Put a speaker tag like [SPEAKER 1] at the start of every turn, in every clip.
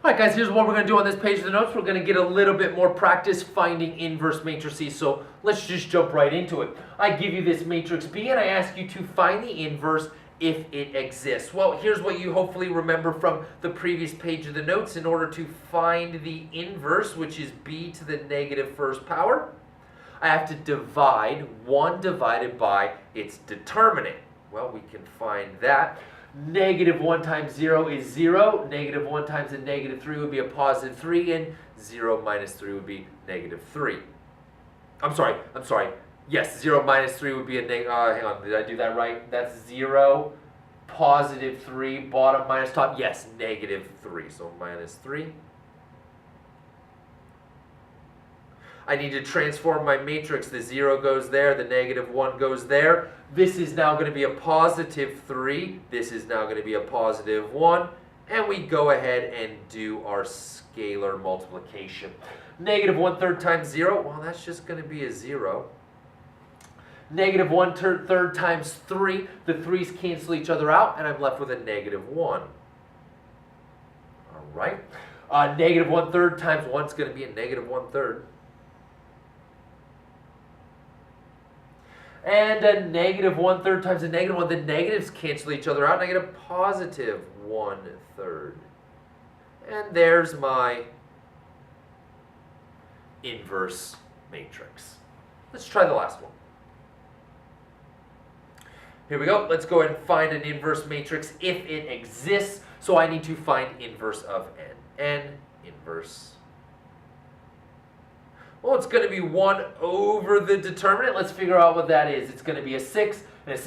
[SPEAKER 1] Alright guys, here's what we're going to do on this page of the notes. We're going to get a little bit more practice finding inverse matrices, so let's just jump right into it. I give you this matrix B and I ask you to find the inverse if it exists. Well, here's what you hopefully remember from the previous page of the notes. In order to find the inverse, which is B to the negative first power, I have to divide 1 divided by its determinant. Well, we can find that. Negative 1 times 0 is 0. Negative 1 times a negative 3 would be a positive 3. And 0 minus 3 would be negative 3. I'm sorry. Yes, 0 minus 3 would be a negative. Hang on, did I do that right? That's 0, positive 3, bottom minus top. Yes, negative 3. So minus 3. I need to transform my matrix. The 0 goes there, the negative 1 goes there. This is now going to be a positive 3. This is now going to be a positive 1. And we go ahead and do our scalar multiplication. Negative 1/3 times 0, well, that's just going to be a 0. Negative 1/3 times 3, the 3's cancel each other out, and I'm left with a negative 1. All right. Negative 1/3 times 1 is going to be a negative 1/3. And a negative 1/3 times a negative 1, the negatives cancel each other out, and I get a positive 1/3. And there's my inverse matrix. Let's try the last one. Here we go. Let's go ahead and find an inverse matrix if it exists. So I need to find inverse of n. N inverse. Well, it's going to be 1 over the determinant. Let's figure out what that is. It's going to be a 6. And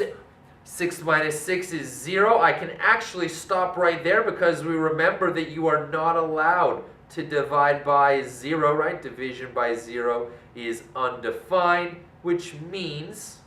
[SPEAKER 1] 6 minus 6 is 0. I can actually stop right there because we remember that you are not allowed to divide by 0, right? Division by 0 is undefined, which means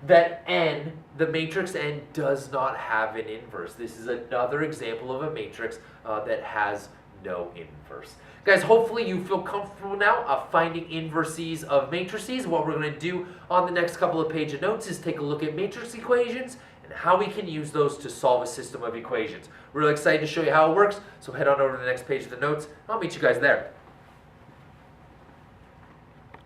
[SPEAKER 1] that n, the matrix n, does not have an inverse. This is another example of a matrix that has no inverse. Guys, hopefully you feel comfortable now finding inverses of matrices. What we're going to do on the next couple of pages of notes is take a look at matrix equations and how we can use those to solve a system of equations. We're really excited to show you how it works, so head on over to the next page of the notes. I'll meet you guys there.